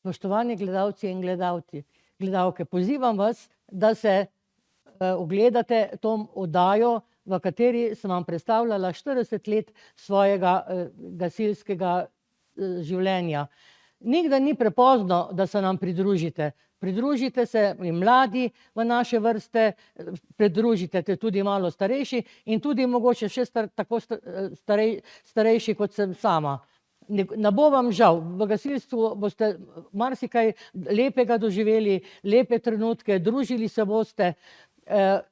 Spoštovani gledalci in gledalke, pozivam vas, da se ogledate to oddajo, v kateri sem vam predstavljala 40 let svojega gasilskega življenja. Nikdar ni prepozno, da se nam pridružite. Pridružite se mladi v naše vrste, pridružite se tudi malo starejši in tudi mogoče še tako starejši, kot sem sama. Ne bo vam žal, v gasilstvu boste marsikaj lepega doživeli, lepe trenutke, družili se boste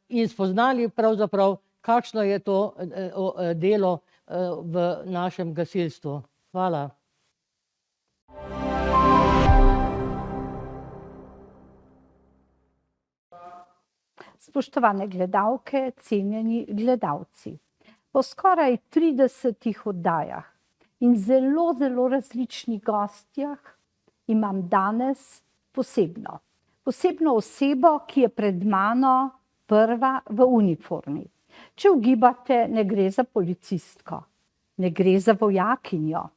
in spoznali pravzaprav, kakšno je to delo v našem gasilstvu. Hvala. Spoštovane gledalke, cenjeni gledalci. Po skoraj 30 oddajah in zelo različnih gostjah imam danes posebno osebo, ki je pred mano prva v uniformi. Če ugibate, ne gre za policistko, ne gre za vojakinjo,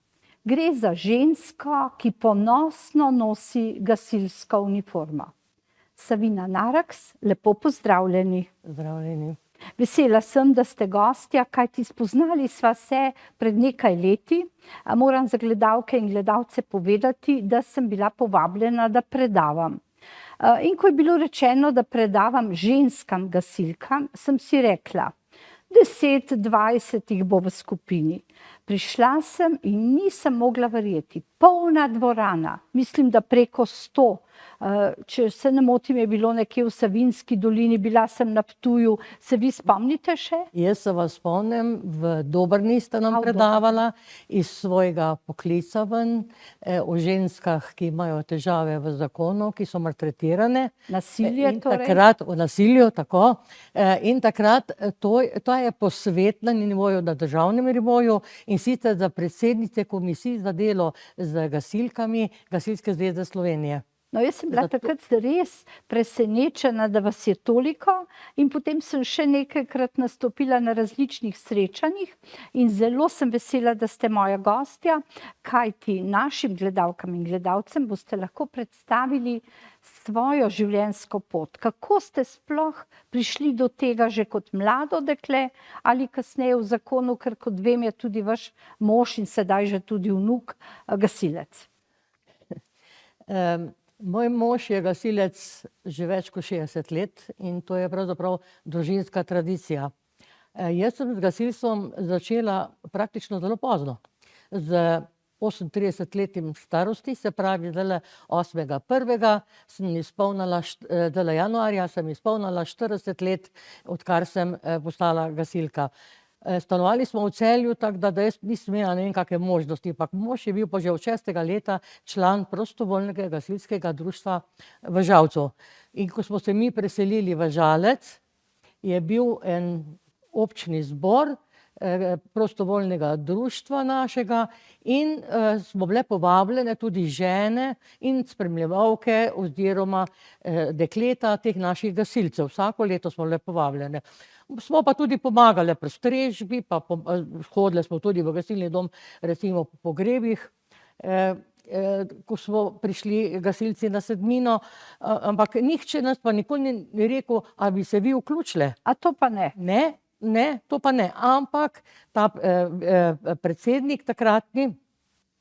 gre za žensko, ki ponosno nosi gasilsko uniformo. Savina Naraks, lepo pozdravljeni. Zdravljeni. Vesela sem, da ste gostja, kajti spoznali sva se pred nekaj leti. Moram za gledalke in gledalce povedati, da sem bila povabljena, da predavam. In ko je bilo rečeno, da predavam ženskam gasilkam, sem si rekla, 10-20 jih bo v skupini. Prišla sem in nisem mogla verjeti. Polna dvorana, mislim, da preko 100. Če se ne motim, je bilo nekje v Savinjski dolini, bila sem na Ptuju. Se vi spomnite še? Jaz se vas spomnim, v Dobrni ste nam predavala iz svojega poklica ven, o ženskah, ki imajo težave v zakonu, ki so maltretirane. Nasilje torej? Takrat, o nasilju, tako. In takrat, to je posvet na nivoju, na državnem nivoju, in sicer za predsednice komisij za delo z gasilkami Gasilske zveze Slovenije. No, jaz sem bila takrat res presenečena, da vas je toliko, in potem sem še nekajkrat nastopila na različnih srečanjih in zelo sem vesela, da ste moja gostja, kajti našim gledalkam in gledalcem boste lahko predstavili svojo življenjsko pot. Kako ste sploh prišli do tega že kot mlado dekle ali kasneje v zakonu, ker kot vem, je tudi vaš mož in sedaj že tudi vnuk gasilec. Moj mož je gasilec že več kot 60 let in to je pravzaprav družinska tradicija. Jaz sem z gasilstvom začela praktično zelo pozno. Z 38-letnim starosti, se pravi, zdajle 8.1. sem izpolnila, zdajle januarja sem izpolnila 40 let, odkar sem postala gasilka. Stanovali smo v Celju, tako da jaz nisem imela ne vem kakšne možnosti, ampak mož je bil pa že od 6. leta član prostovoljnega gasilskega društva v Žalcu. In ko smo se mi preselili v Žalec, je bil en občni zbor prostovoljnega društva našega in smo bile povabljene tudi žene in spremljevalke oziroma dekleta teh naših gasilcev. Vsako leto smo bile povabljene. Smo pa tudi pomagale pri strežbi, pa hodile smo tudi v gasilni dom, recimo po pogrebih, ko smo prišli gasilci na sedmino, ampak nihče nas pa nikoli ni rekel, ali bi se vi vključile. A to pa ne? Ne, to pa ne, ampak ta predsednik takratni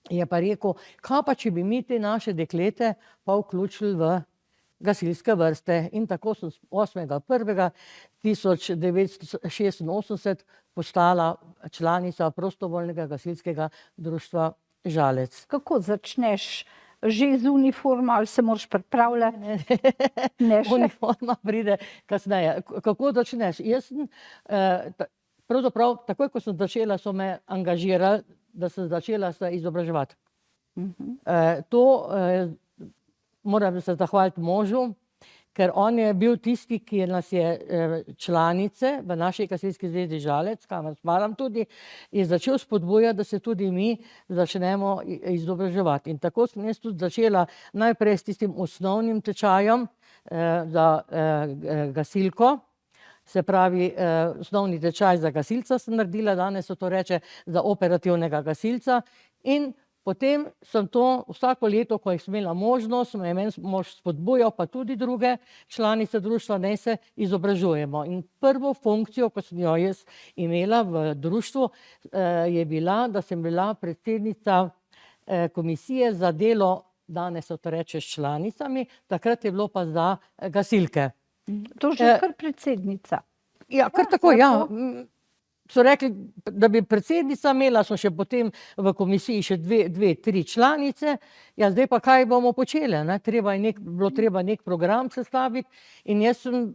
je pa rekel, kaj pa, če bi mi te naše deklete pa vključili v gasilske vrste. In tako sem 8.1.1986 postala članica prostovoljnega gasilskega društva Žalec. Kako začneš? Že z uniformo ali se moraš pripravljati? Uniforma pride kasneje. Kako začneš? Jaz sem, pravzaprav, takoj ko sem začela, so me angažirali, da sem začela se izobraževati. Moram se zahvaliti možu, ker on je bil tisti, ki nas je članice v naši Gasilski zvezi Žalec, kamor spadam tudi, je začel spodbujati, da se tudi mi začnemo izobraževati. In tako sem jaz tudi začela najprej s tistim osnovnim tečajem za gasilko, se pravi osnovni tečaj za gasilca sem naredila, danes se to reče za operativnega gasilca, in Potem sem to vsako leto, ko sem imela možnost, me je meni mož spodbujal, pa tudi druge članice društva, naj se izobražujemo. In prvo funkcijo, ko sem jo jaz imela v društvu, je bila, da sem bila predsednica komisije za delo, danes se to reče, s članicami, takrat je bilo pa za gasilke. To že kar predsednica. Ja, kar tako, ja. So rekli, da bi predsednica imela, smo še potem v komisiji še dve, tri članice, ja, zdaj pa kaj bomo počeli, ne? Bilo treba nek program sestaviti in jaz sem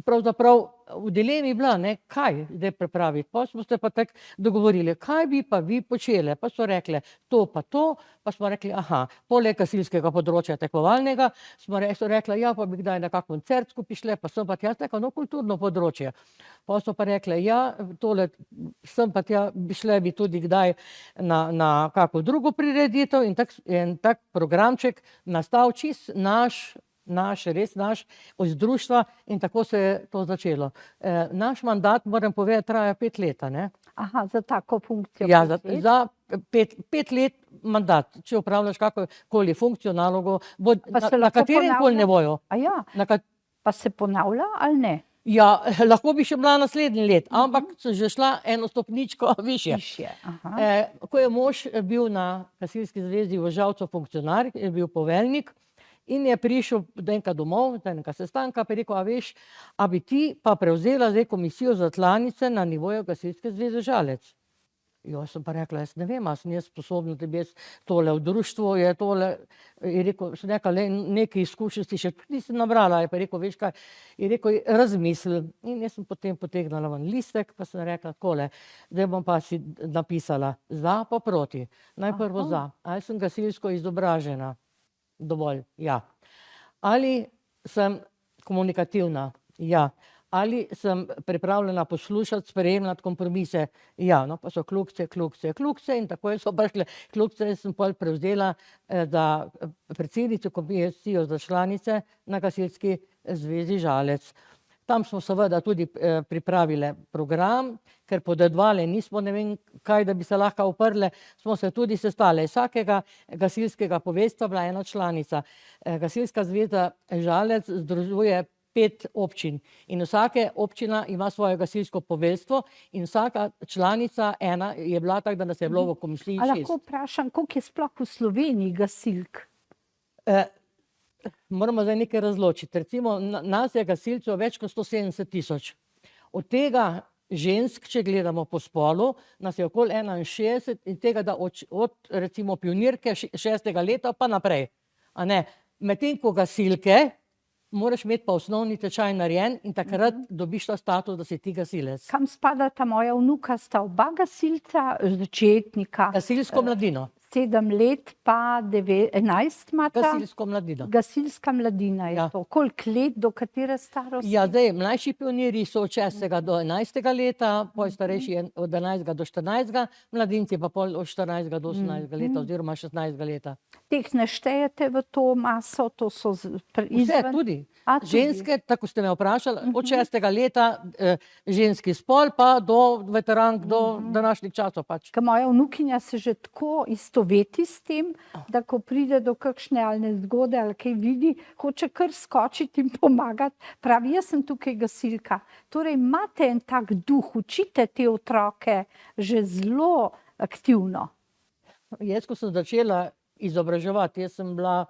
pravzaprav v dilemi bila, ne, kaj zdaj pripraviti. Pa smo se pa tako dogovorili, kaj bi pa vi počeli. Pa so rekli to pa to, pa smo rekli, aha, poleg gasilskega področja tekmovalnega, so rekli, ja, pa bi kdaj na kak koncert skupaj šle, pa sem pa tja tako, no, kulturno področje. Pa so pa rekli, ja, tole sem pa tja, bi šle bi tudi kdaj na kako drugo prireditev in tak programček nastal čist res naš, iz društva in tako se je to začelo. Naš mandat, moram povedati, traja 5 let, ne? Aha, za tako funkcijo. Ja, za 5 let mandat, če upravljaš kakokoli funkcijo, nalogo, na katerem koli nivoju. Pa se ponavlja ali ne? Ja, lahko bi še bila naslednji let, ampak sem že šla eno stopničko višje. Ko je mož bil na Gasilski zvezi v Žalcu funkcionar, je bil poveljnik, in je prišel enkrat domov, enega sestanka, pa je rekel, a veš, a bi ti pa prevzela zdaj komisijo za članice na nivoju Gasilske zveze Žalec. Jaz sem pa rekla, jaz ne vem, a sem jaz sposobna, da bi jaz tole v društvu, je tole, je rekel, sem rekla, nekaj izkušenj si še nisem nabrala, je pa rekel, veš kaj, je rekel, razmisli. In jaz sem potem potegnila ven listek, pa sem rekla, takole, zdaj bom pa si napisala, za pa proti. Najprvo za, ali sem gasilsko izobražena? Dovolj, ja. Ali sem komunikativna? Ja. Ali sem pripravljena poslušati, sprejemati kompromise? Ja, no, pa so kljukce in tako so prišle kljukce, sem pol prevzela za predsednico komisijo za članice na Gasilski zvezi Žalec. Tam smo seveda tudi pripravili program, ker podedovali nismo ne vem kaj, da bi se lahko oprle, smo se tudi sestali. Vsakega gasilskega poveljstva bila ena članica. Gasilska zveza Žalec združuje 5 občin in vsaka občina ima svoje gasilsko poveljstvo in vsaka članica ena je bila tako, da nas je bilo v komisiji 6. A lahko vprašam, koliko je sploh v Sloveniji gasilk? Moramo zdaj nekaj razločiti. Recimo, nas je gasilcev več kot 170 000. Od tega žensk, če gledamo po spolu, nas je okoli 61 in tega, da od recimo pionirke 6. leta pa naprej. Medtem ko gasilke, moraš imeti pa osnovni tečaj narejen in takrat dobiš ta status, da si ti gasilec. Kam spadata moja vnuka, sta oba gasilca, začetnika? Gasilsko mladino. 7 let pa 11 imata? Gasilsko mladino. Gasilska mladina je to. Koliko let, do katere starosti? Ja, zdaj, mlajši pionirji so od 6. do 11. leta, pol starejši od 11. do 14. mladinci pa pol od 14. do 18. leta oziroma 16. leta. Teh ne štejete v to maso, to so izven? Vse, tudi. Ženske, tako ste me vprašali, od 6. leta ženski spol pa do veterank, do današnjih časov pač. Ker moja vnukinja se že tako istoveti s tem, da ko pride do kakšne ali nezgode ali kaj vidi, hoče kar skočiti in pomagati. Pravi, jaz sem tukaj gasilka. Torej, imate en tak duh, učite te otroke že zelo aktivno. Jaz, ko sem začela izobraževati, jaz sem bila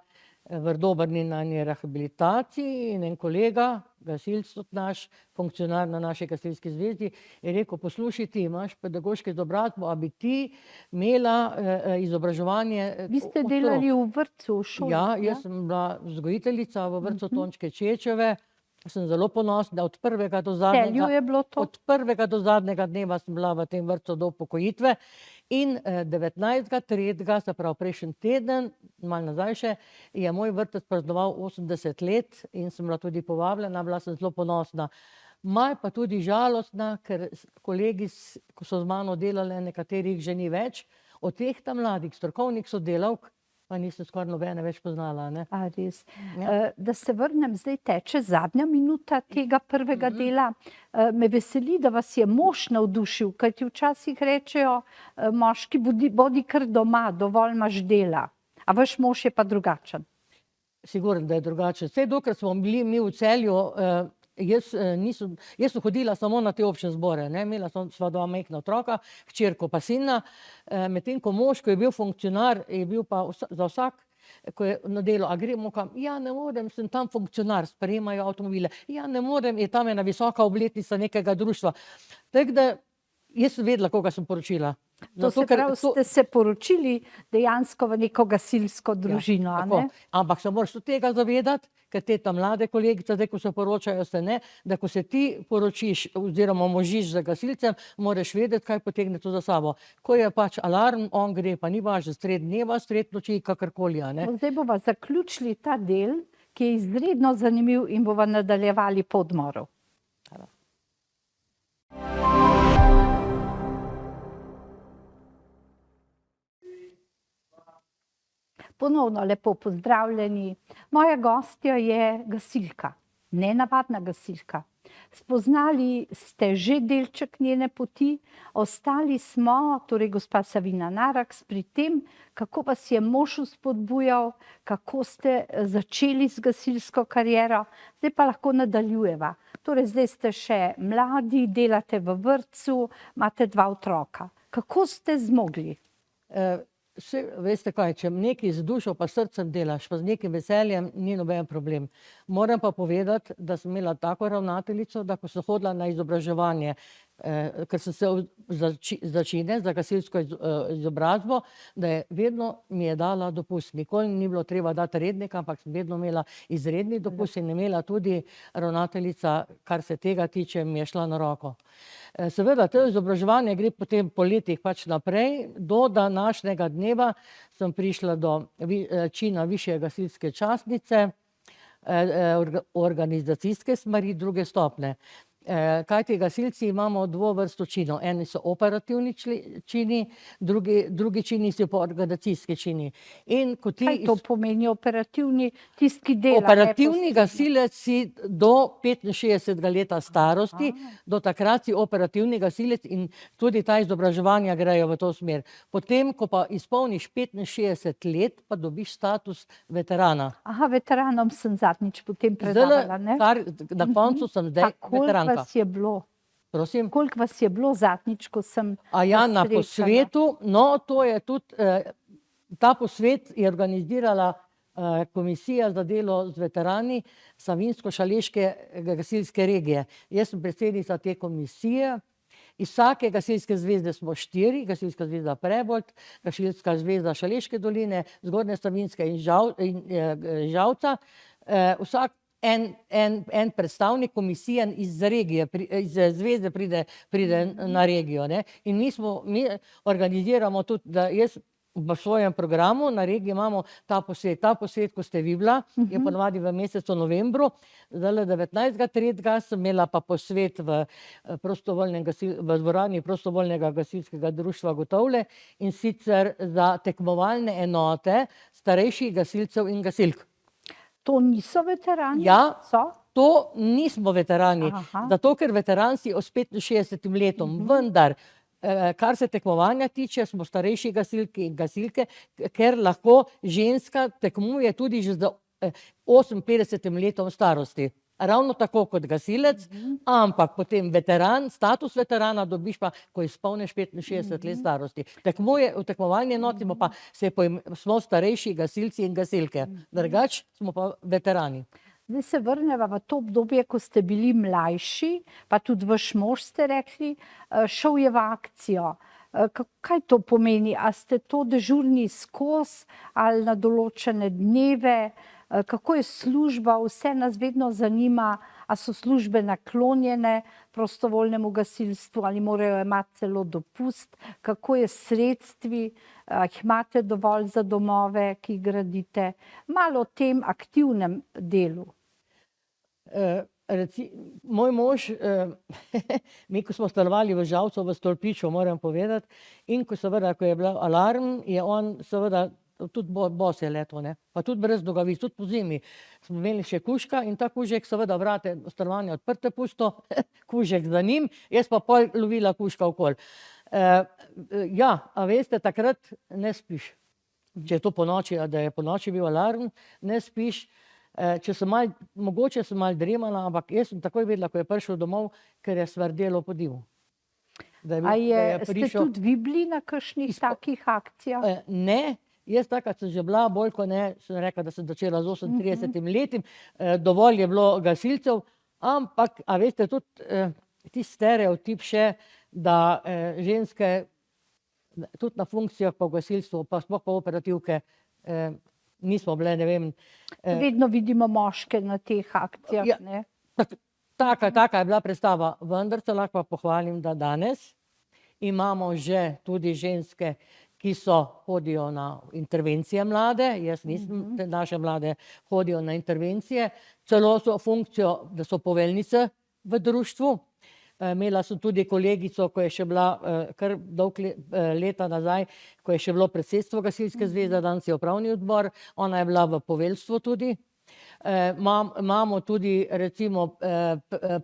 v Dobrni na eni rehabilitaciji in en kolega, gasilc tudi naš, funkcionar na naši gasilski zvezi, je rekel, poslušaj, ti imaš pedagoško izobrazbo, a bi ti imela izobraževanje otrok. Vi ste delali v vrtcu, v šoli? Ja, jaz sem bila vzgojiteljica v vrtcu Tončke Čečeve. Sem zelo ponosna, od prvega do zadnjega dneva sem bila v tem vrtcu do upokojitve in 19.3., se pravi prejšnji teden, malo nazaj še, je moj vrtec praznoval 80 let in sem bila tudi povabljena, bila sem zelo ponosna. Malo pa tudi žalostna, ker kolegi, ko so z mano delali, nekaterih že ni več, od teh tam mladih strokovnih sodelavk pa nisem skoraj nobene več poznala, ne. A res. Ja. Da se vrnem, zdaj teče zadnja minuta tega prvega dela. Me veseli, da vas je mož navdušil, kajti včasih rečejo, moški bodi kar doma, dovolj imaš dela. A vaš mož je pa drugačen. Sigurno, da je drugače. Vse dokler smo bili mi v Celju, jaz sem hodila samo na te občne zbore, ne, imela sva dva majhna otroka, hčerko pa sina, medtem ko mož, ko je bil funkcionar, je bil pa za vsak, ko je na delu, a gremo kam, ja, ne morem, sem tam funkcionar, sprejemajo avtomobile, ja, ne morem, je tam ena visoka obletnica nekega društva. Tako da, jaz sem vedela, koga sem poročila. To se pravi, ste se poročili dejansko v neko gasilsko družino, a ne? Ampak se moraš tudi tega zavedati, ker te tam mlade kolegice, zdaj, ko se poročajo, se ne, da ko se ti poročiš oziroma možiš za gasilcem, moraš vedeti, kaj potegne to za sabo. Ko je pač alarm, on gre, pa ni važno, sred dneva, sred noči, kakorkoli, a ne. Zdaj bova zaključili ta del, ki je izredno zanimiv in bova nadaljevali po odmoru. Ponovno lepo pozdravljeni. Moja gostja je gasilka, nenavadna gasilka. Spoznali ste že delček njene poti, ostali smo, torej gospa Savina Naraks, pri tem, kako vas je mož vzpodbujal, kako ste začeli z gasilsko kariero, zdaj pa lahko nadaljujeva. Torej zdaj ste še mladi, delate v vrtcu, imate dva otroka. Kako ste zmogli? Veste kaj, če nekaj z dušo pa srcem delaš, pa z nekim veseljem, ni noben problem. Moram pa povedati, da sem imela tako ravnateljico, da ko sem hodila na izobraževanje, ker sem se začine za gasilsko izobrazbo, da je vedno mi je dala dopust. Nikoli ni bilo treba dati rednika, ampak sem vedno imela izredni dopust in imela tudi ravnateljica, kar se tega tiče, mi je šla na roko. Seveda, to izobraževanje gre potem po letih pač naprej. Do današnjega dneva sem prišla do čina višje gasilske častnice, organizacijske smeri druge stopnje. Kajti gasilci imamo dvovrsto činov. Eni so operativni čini, drugi čini so pa organizacijski čini. Kaj to pomeni operativni? Tisti, ki dela? Operativni gasilec si do 65 leta starosti, do takrat si operativni gasilec in tudi ta izobraževanja grejo v to smer. Potem, ko pa izpolniš 65 let, pa dobiš status veterana. Aha, veteranom sem zadnjič potem predavala, ne? Na koncu sem zdaj veteranka. Koliko vas je bilo? Prosim? Koliko vas je bilo zadnjič, ko sem A ja, na posvetu, no, to je tudi, ta posvet je organizirala Komisija za delo z veterani Savinjsko-šaleške gasilske regije. Jaz sem predsednica te komisije. Iz vsake gasilske zvezde smo 4, Gasilska zveza Prebold, Gasilska zveza Šaleške doline, Zgornje Savinjske in Žalca. Vsak en predstavnik komisije iz regije, iz zveze pride na regijo, ne. In mi organiziramo tudi, da jaz v svojem programu na regiji imamo ta posvet. Ta posvet, ko ste vi bila, je ponavadi v mesecu novembru. Zdajle 19.3. sem imela pa posvet v dvorani prostovoljnega gasilskega društva Gotovlje, in sicer za tekmovalne enote starejših gasilcev in gasilk. To niso veterani? Ja, so? To nismo veterani, zato ker veteran si s 65 letom, vendar, kar se tekmovanja tiče, smo starejši gasilki in gasilke, ker lahko ženska tekmuje tudi že z 58 letom starosti. Ravno tako kot gasilec, ampak potem veteran, status veterana dobiš pa, ko izpolniš 65 let starosti. V tekmovalni enoti smo starejši gasilci in gasilke, drugače smo pa veterani. Zdaj se vrneva v to obdobje, ko ste bili mlajši, pa tudi vaš mož ste rekli, šel je v akcijo. Kaj to pomeni? A ste to dežurni skozi ali na določene dneve? Kako je služba? Vse nas vedno zanima, a so službe naklonjene prostovoljnemu gasilstvu ali morajo imeti celo dopust? Kako je s sredstvi? Jih imate dovolj za domove, ki jih gradite? Malo o tem aktivnem delu. Moj mož, mi ko smo stanovali v Žalcu v Stolpiču, moram povedati, in ko je bil alarm, je on seveda tudi bos je leto, ne, pa tudi brez nogavic, tudi pozimi. Smo imeli še kužka in ta kužek seveda vrate stanovanja odprte pusto, kužek za njim, jaz pa pol lovila kužka okoli. Ja, a veste, takrat ne spiš. Če je to po noči, da je po noči bil alarm, ne spiš. Če sem mogoče sem malo dremala, ampak jaz sem takoj vedela, ko je prišel domov, ker je smrdelo po divu. Ste tudi vi bili na kakšnih takih akcijah? Ne, jaz takrat sem že bila, bolj ko ne, sem rekla, da sem začela z 38 letim, dovolj je bilo gasilcev, ampak, a veste, tudi ti stereotip še, da ženske tudi na funkcijah pa v gasilstvu, pa sploh pa operativke, nismo bile, ne vem. Vedno vidimo moške na teh akcijah, ne? Taka je bila predstava, vendar se lahko pohvalim, da danes imamo že tudi ženske, ki hodijo na intervencije mlade, jaz nisem, naše mlade hodijo na intervencije, celo so funkcijo, da so poveljnice v društvu. Imela sem tudi kolegico, ko je še bila kar dolg leta nazaj, ko je še bilo predsedstvo Gasilske zveze, danes je upravni odbor, ona je bila v poveljstvu tudi. Imamo tudi recimo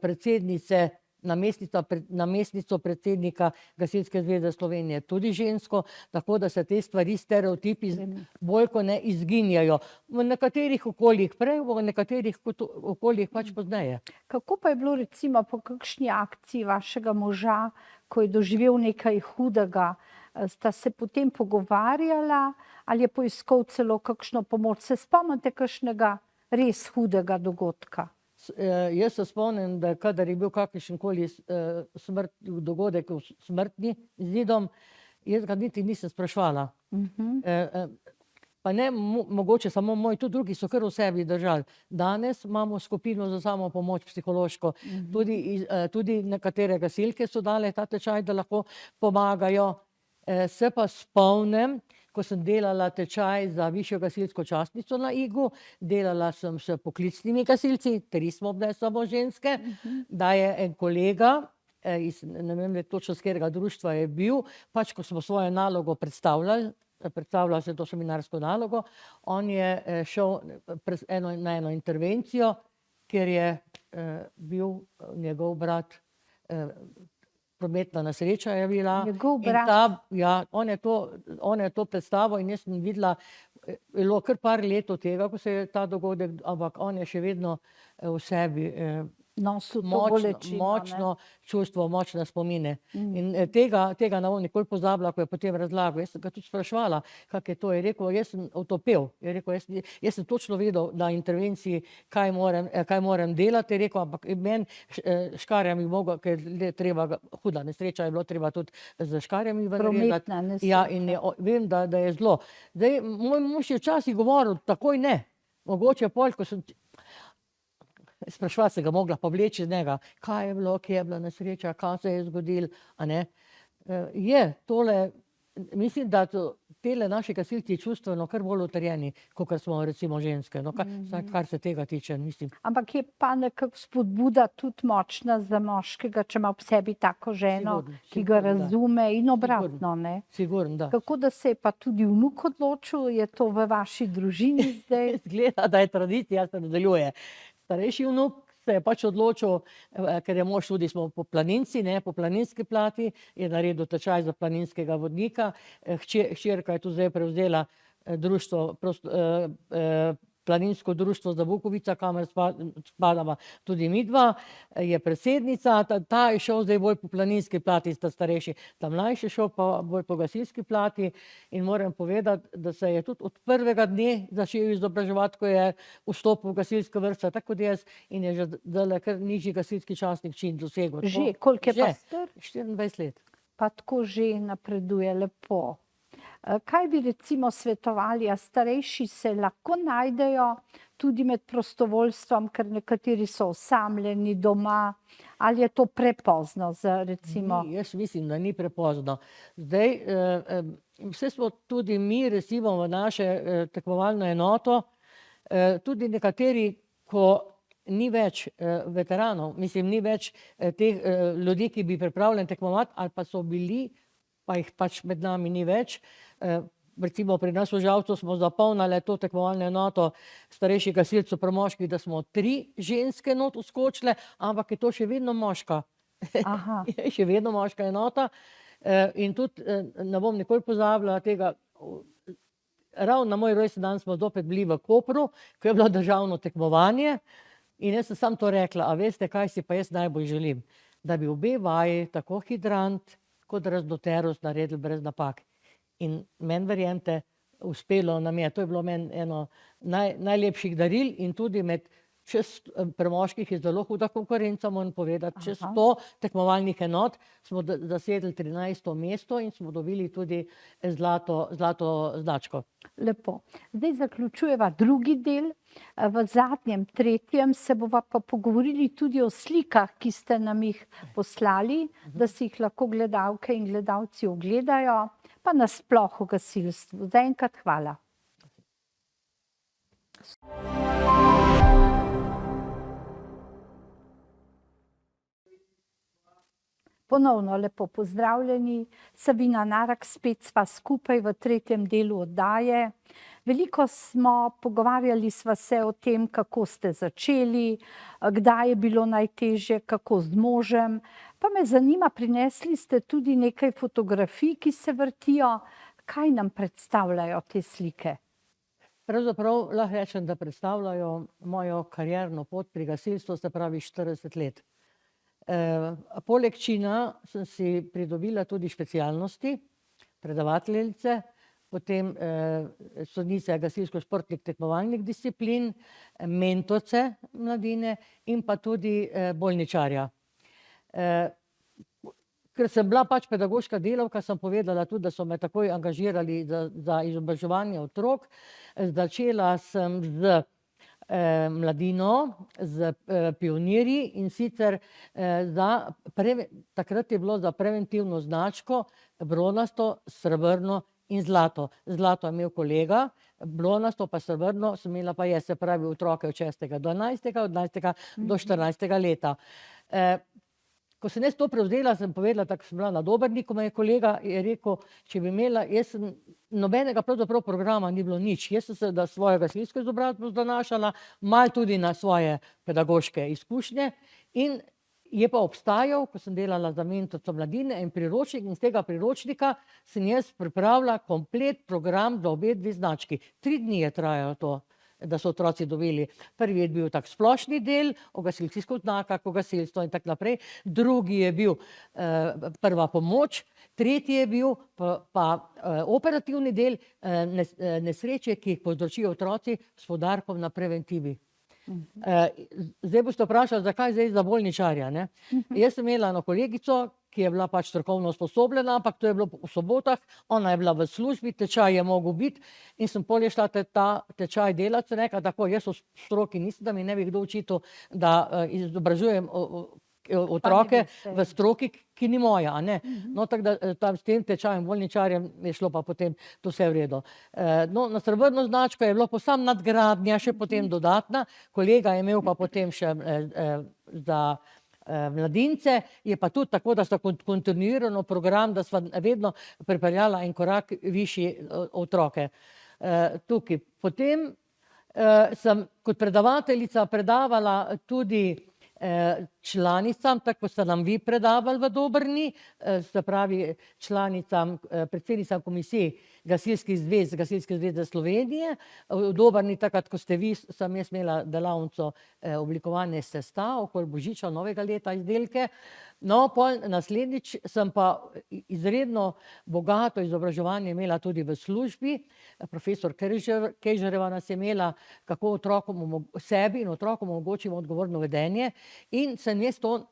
predsednice, namestnico predsednika Gasilske zveze Slovenije, tudi žensko, tako da se te stvari, stereotipi bolj ko ne izginjajo. V nekaterih okoljih prej, v nekaterih okoljih pač pozneje. Kako pa je bilo recimo po kakšni akciji vašega moža, ko je doživel nekaj hudega, sta se potem pogovarjala ali je poiskal celo kakšno pomoč? Se spomnite kakšnega res hudega dogodka? Jaz se spomnim, da kadar je bil kakršenkoli dogodek smrtni z Idom, jaz ga niti nisem spraševala. Pa ne mogoče samo moj, tudi drugi so kar v sebi držali. Danes imamo skupino za samopomoč psihološko. Tudi nekatere gasilke so dale ta tečaj, da lahko pomagajo. Se pa spomnim, ko sem delala tečaj za višjo gasilsko častnico na Igu, delala sem s poklicnimi gasilci, 3 smo bile samo ženske, da je en kolega, ne vem točno s katerega društva je bil, pač ko smo svojo nalogo predstavljali se to seminarsko nalogo, on je šel na eno intervencijo, kjer je bil njegov brat, prometna nesreča je bila. Njegov brat. Ja, on je to predstavo in jaz sem videla, bilo kar par let od tega, ko se je ta dogodek, ampak on je še vedno v sebi močno čustvo, močne spomine. In tega ne bom nikoli pozabila, ko je potem razlagal. Jaz sem ga tudi spraševala, kako je to. Je rekel, jaz sem otopel. Je rekel, jaz sem točno vedel na intervenciji, kaj moram delati. Je rekel, ampak meni škarjami mogo, ker je treba, huda nesreča je bilo treba tudi z škarjami narediti. Prometna nesreča. Ja, in vem, da je zelo. Zdaj, moj mož je včasih govoril, takoj ne. Mogoče pol, ko sem spraševala se ga mogla povleči iz njega, kaj je bilo, kje je bila nesreča, kaj se je zgodilo, a ne. Je tole, mislim, da tele naši gasilci čustveno kar bolj utrjeni, kakor smo recimo ženske, no, kar se tega tiče, mislim. Ampak je pa nekako spodbuda tudi močna za moškega, če ima ob sebi tako ženo, ki ga razume in obratno, ne? Sigurno, da. Kako da se je pa tudi vnuk odločil, je to v vaši družini zdaj? Izgleda, da je tradicija, se nadaljuje. Starejši vnuk se je pač odločil, ker je mož tudi, smo po planinci, po planinski plati, je naredil tečaj za planinskega vodnika. Hčerka je tu zdaj prevzela društvo, planinsko društvo za Bukovica, kamor spadava tudi midva, je predsednica, ta je šel zdaj bolj po planinski plati, sta starejši, ta mlajši šel pa bolj po gasilski plati in moram povedati, da se je tudi od prvega dne začel izobraževati, ko je vstopil v gasilske vrste, tako kot jaz, in je že zdajle kar nižji gasilski častnik čin dosegel. Že, koliko je pa star? 24 let. Pa tako že napreduje lepo. Kaj bi recimo svetovali, a starejši se lahko najdejo tudi med prostovoljstvom, ker nekateri so osamljeni doma, ali je to prepozno za recimo? Jaz mislim, da ni prepozno. Zdaj, vse smo tudi mi, recimo v naše tekmovalno enoto, tudi nekateri, ko ni več veteranov, mislim, ni več teh ljudi, ki bi pripravljeni tekmovati, ali pa so bili, pa jih pač med nami ni več, recimo pri nas v Žalcu smo zapolnili to tekmovalno enoto starejših gasilcev pri moških, da smo 3 ženske not vskočile, ampak je to še vedno moška. Aha. Je še vedno moška enota. In tudi ne bom nikoli pozabila tega, ravno na moj rojstni dan smo zopet bili v Kopru, ko je bilo državno tekmovanje in jaz sem samo to rekla, a veste, kaj si pa jaz najbolj želim? Da bi obe vaji, tako hidrant kot razdoteros, naredili brez napak. In meni, verjemite, uspelo nam je. To je bilo meni eno najlepših daril in tudi pri moških je zelo huda konkurenca, moram povedati. Čez 100 tekmovalnih enot smo zasedli 13. mesto in smo dobili tudi zlato značko. Lepo. Zdaj zaključujeva drugi del. V zadnjem, tretjem se bova pa pogovorili tudi o slikah, ki ste nam jih poslali, da si jih lahko gledalke in gledalci ogledajo, pa nasploh o gasilstvu. Zaenkrat hvala. Ponovno lepo pozdravljeni. Sabina Narak, spet sva skupaj v tretjem delu oddaje. Veliko smo pogovarjali sva se o tem, kako ste začeli, kdaj je bilo najtežje, kako z možem. Pa me zanima, prinesli ste tudi nekaj fotografij, ki se vrtijo. Kaj nam predstavljajo te slike? Pravzaprav lahko rečem, da predstavljajo mojo karierno pot pri gasilstvu, se pravi 40 let. Poleg čina sem si pridobila tudi specialnosti, predavateljice, potem sodnice gasilsko-športnih tekmovalnih disciplin, mentorice mladine in pa tudi bolničarja. Ker sem bila pač pedagoška delavka, sem povedala tudi, da so me takoj angažirali za izobraževanje otrok. Začela sem z mladino, z pionirji in sicer takrat je bilo za preventivno značko bronasto, srebrno in zlato. Zlato je imel kolega, bronasto pa srebrno sem imela pa jaz, se pravi otroke od 6. do 11., od 11. do 14. leta. Ko sem jaz to prevzela, sem povedala, tako sem bila na Dobrniku, me je kolega je rekel, če bi imela, nobenega pravzaprav programa ni bilo nič. Jaz sem se na svojo gasilsko izobrazbo zanašala, malo tudi na svoje pedagoške izkušnje in je pa obstajal, ko sem delala za mentorico mladine, en priročnik in z tega priročnika sem jaz pripravila komplet program za obe dve znački. 3 dni je trajalo to, da so otroci dobili. Prvi je bil tak splošni del o gasilskih oznakah, o gasilstvu in tako naprej. Drugi je bil prva pomoč, tretji je bil pa operativni del nesreče, ki jih povzročijo otroci s poudarkom na preventivi. Zdaj boste vprašali, zakaj zdaj za bolničarja, ne? Jaz sem imela eno kolegico, ki je bila pač strokovno usposobljena, ampak to je bilo v sobotah, ona je bila v službi, tečaj je mogel biti in sem pol je šla ta tečaj delati, sem rekla tako, jaz v stroki nisem, da mi ne bi kdo očital, da izobražujem otroke v stroki, ki ni moja, a ne. No, tako da s tem tečajem bolničarjem je šlo pa potem to vse v redu. No, na srebrno značko je bilo posam nadgradnja, še potem dodatna, kolega je imel pa potem še za mladince, je pa tudi tako, da sta kontinuirano program, da sva vedno pripeljala en korak višji otroke. Tukaj. Potem sem kot predavateljica predavala tudi članicam, tako ste nam vi predavali v Dobrni, se pravi članicam, predsednicam komisij Gasilskih zveze Slovenije. V Dobrni, takrat, ko ste vi, sem jaz imela delavnico oblikovanje sestav, okoli božiča, novega leta izdelke. No, pol naslednjič sem pa izredno bogato izobraževanje imela tudi v službi. Profesor Kežerjeva nas je imela, kako sebi in otrokom omogočimo odgovorno vedenje. In sem jaz to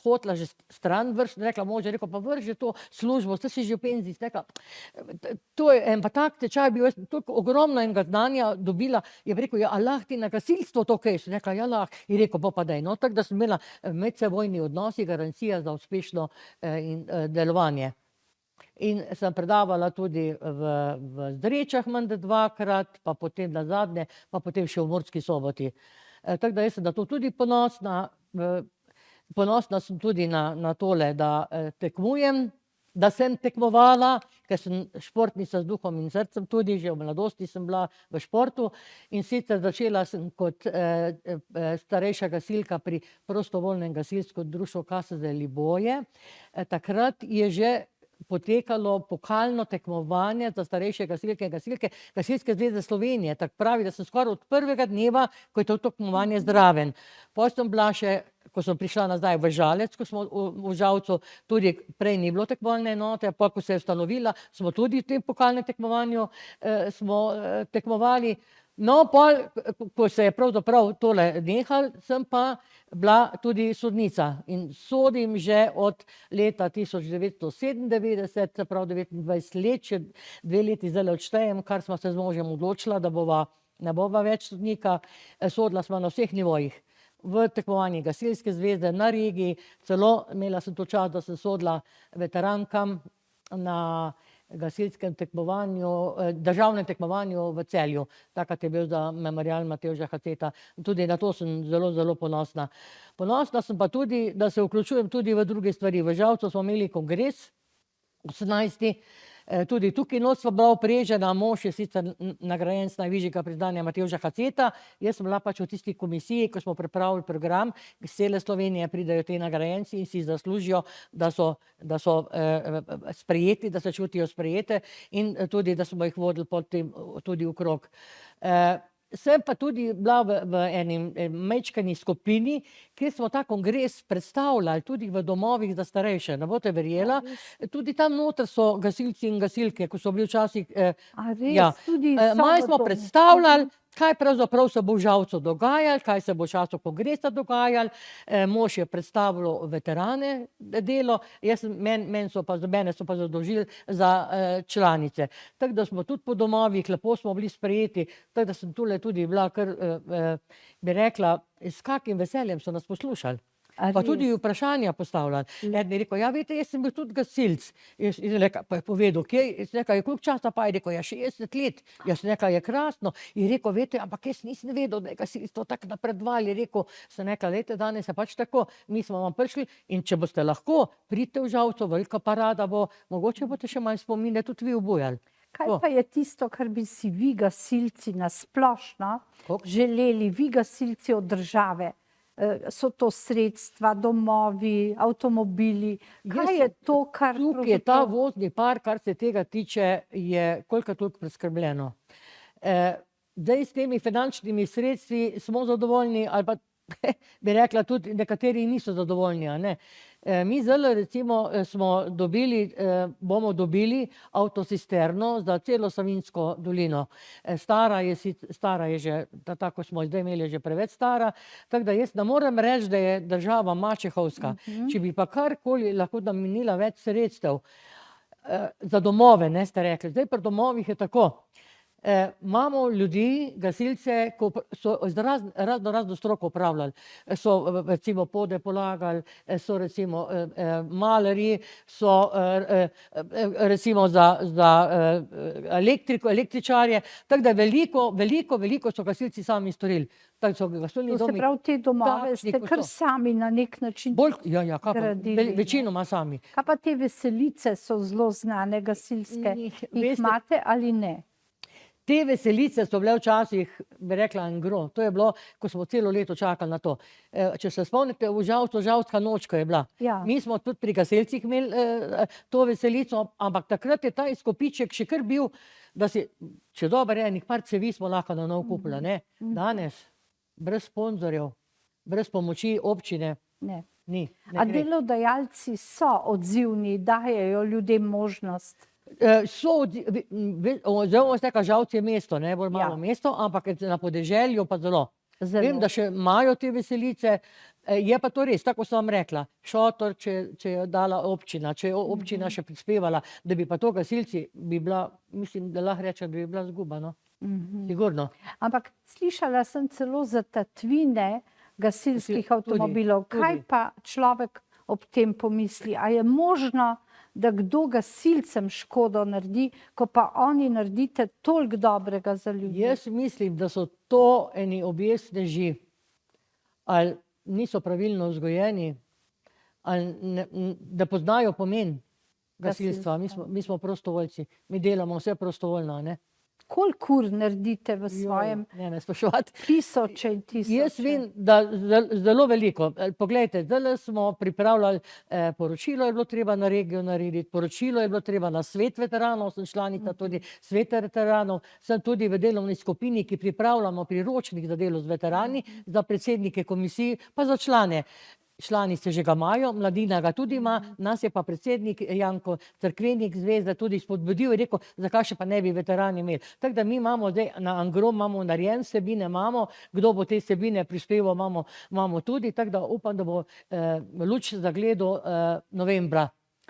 hotela že stran vršiti, rekla možu, rekel pa vrži to službo, ste si že v penziji, rekla, to je en pa tak tečaj bil, jaz toliko ogromno enega znanja dobila, je rekel, ja, a lahko ti na gasilstvo to kaj, sem rekla, ja, lahko, in rekel, pa daj, no, tako da sem imela medsebojni odnosi, garancija za uspešno delovanje. In sem predavala tudi v Zrečah menda 2-krat, pa potem nazadnje, pa potem še v Murski Soboti. Tako da jaz sem na to tudi ponosna. Ponosna sem tudi na tole, da tekmujem da sem tekmovala, ker sem športnica z duhom in srcem tudi, že v mladosti sem bila v športu in sicer začela sem kot starejša gasilka pri prostovoljnem gasilskem društvu KSZ Liboje. Takrat je že potekalo pokalno tekmovanje za starejše gasilke in gasilke Gasilske zveze Slovenije. Tako pravi, da sem skoraj od prvega dneva, ko je to tekmovanje zraven. Potem sem bila še, ko sem prišla nazaj v Žalec, ko smo v Žalcu, tudi prej ni bilo tekmovalne enote, pa ko se je ustanovila, smo tudi v tem pokalnem tekmovanju tekmovali. No, pol, ko se je pravzaprav tole nehalo, sem pa bila tudi sodnica in sodim že od leta 1997, se pravi 29 let, še 2 leti zdajle odštejem, kar sva se z možem odločila, da ne bova več sodnika, sodila sva na vseh nivojih. V tekmovanju Gasilske zveze, na regiji, celo imela sem to čast, da sem sodila veterankam na gasilskem tekmovanju, državnem tekmovanju v Celju. Takrat je bil za memorial Matevža Haceta. Tudi na to sem zelo, zelo ponosna. Ponosna sem pa tudi, da se vključujem tudi v druge stvari. V Žalcu smo imeli kongres 18. Tudi tukaj noč sva bila oprežena, mož je sicer nagrajenec najvišjega priznanja Matevža Haceta, jaz sem bila pač v tisti komisiji, ko smo pripravili program, iz cele Slovenije pridejo ti nagrajenci in si zaslužijo, da so sprejeti, da se čutijo sprejete in tudi, da smo jih vodili potem tudi okrog. Sem pa tudi bila v eni majčkeni skupini, kjer smo ta kongres predstavljali tudi v domovih za starejše. Ne boste verjela, tudi tam noter so gasilci in gasilke, ko so bili včasih. Malo smo predstavljali, kaj pravzaprav se bo v Žalcu dogajalo, kaj se bo v času kongresa dogajalo. Mož je predstavljal veterane delo, mene so pa zadolžili za članice. Tako da smo tudi po domovih, lepo smo bili sprejeti, tako da sem tule tudi bila kar, bi rekla, s kakim veseljem so nas poslušali. Pa tudi vprašanja postavljali. Eden je rekel, ja, veste, jaz sem bil tudi gasilec. Pa je povedal, kje, jaz sem rekla, je koliko časa pa je, rekel, ja, 60 let. Jaz sem rekla, je krasno. Je rekel, veste, ampak jaz nisem vedel, da je gasilstvo tako napredovalo. Je rekel, sem rekla, lejte, danes je pač tako, mi smo vam prišli in če boste lahko, pridite v Žalcu, velika parada bo, mogoče boste še malo spomine tudi vi obujali. Kaj pa je tisto, kar bi si vi gasilci na splošno želeli, vi gasilci od države? So to sredstva, domovi, avtomobili? Kaj je to, kar... Tukaj je ta vozni par, kar se tega tiče, je koliko toliko preskrbljeno. Zdaj s temi finančnimi sredstvi smo zadovoljni, ali pa bi rekla tudi nekateri niso zadovoljni, a ne. Mi zdaj recimo bomo dobili avtocisterno za celo Savinjsko dolino. Stara je že, tako smo zdaj imeli, že preveč stara, tako da jaz ne morem reči, da je država mačehovska. Če bi pa karkoli lahko namenila več sredstev za domove, ne, ste rekli. Zdaj pri domovih je tako. Imamo ljudi, gasilce, ko so razno stroko upravljali. So recimo pode polagali, so recimo malerji, so recimo za električarje. Tako da veliko so gasilci sami storili. To se pravi, te domove ste kar sami na nek način gradili. Večinoma sami. Kaj pa te veselice so zelo znane gasilske? Jih imate ali ne? Te veselice so bile včasih, bi rekla, en gro. To je bilo, ko smo celo leto čakali na to. Če se spomnite, v Žalcu Žalska noč, ko je bila. Mi smo tudi pri gasilcih imeli to veselico, ampak takrat je ta izkupiček še kar bil, da si, če dobro enih par cevi smo lahko na nov kupili, ne. Danes, brez sponzorjev, brez pomoči občine, ni. A delodajalci so odzivni, dajejo ljudem možnost? Žalc je mesto, ne bolj malo mesto, ampak na podeželju pa zelo. Vem, da še imajo te veselice, je pa to res, tako sem vam rekla, šotor, če je dala občina, če je občina še prispevala, da bi pa to gasilci, bi bila, mislim, da lahko rečem, da bi bila zguba, no. Sigurno. Ampak slišala sem celo za tatvine gasilskih avtomobilov. Kaj pa človek ob tem pomisli? A je možno, da kdo gasilcem škodo naredi, ko pa oni naredite toliko dobrega za ljudi? Jaz mislim, da so to eni objestneži, ali niso pravilno vzgojeni, ali da poznajo pomen gasilstva. Mi smo prostovoljci, mi delamo vse prostovoljno, ne. Koliko ur naredite v svojem Ne spraševati. tisoče in tisoče? Jaz vem, da zelo veliko. Poglejte, zdaj smo pripravljali poročilo, je bilo treba na regijo narediti, poročilo je bilo treba na svet veteranov, sem članica tudi sveta veteranov, sem tudi v delovni skupini, ki pripravljamo priročnik za delo z veterani, za predsednike komisij, pa za člane. Člani se že ga imajo, mladina ga tudi ima, nas je pa predsednik Janko Cerkvenik zveze tudi spodbudil in rekel, zakaj še pa ne bi veterani imeli. Tako da mi imamo zdaj na Angrom, imamo narejen vsebine, imamo, kdo bo te vsebine prispeval, imamo tudi, tako da upam, da bo luč zagledal novembra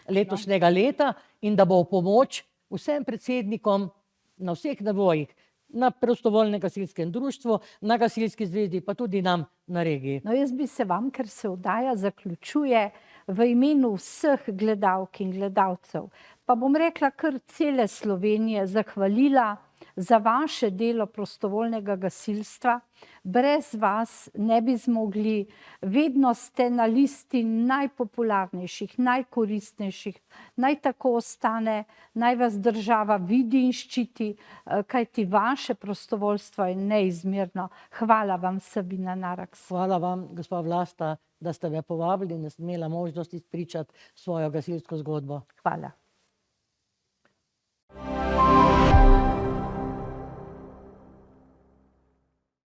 letošnjega leta in da bo v pomoč vsem predsednikom na vseh nivojih, na prostovoljnem gasilskem društvu, na gasilski zvezi, pa tudi nam na regiji. No, jaz bi se vam, ker se oddaja zaključuje, v imenu vseh gledalk in gledalcev, pa bom rekla kar cele Slovenije, zahvalila za vaše delo prostovoljnega gasilstva. Brez vas ne bi zmogli, vedno ste na listi najpopularnejših, najkoristnejših, naj tako ostane, naj vas država vidi in ščiti, kajti vaše prostovoljstvo je neizmerno. Hvala vam, Sabina Naraks. Hvala vam, gospa Vlasta, da ste me povabili in da sem imela možnost izpričati svojo gasilsko zgodbo. Hvala.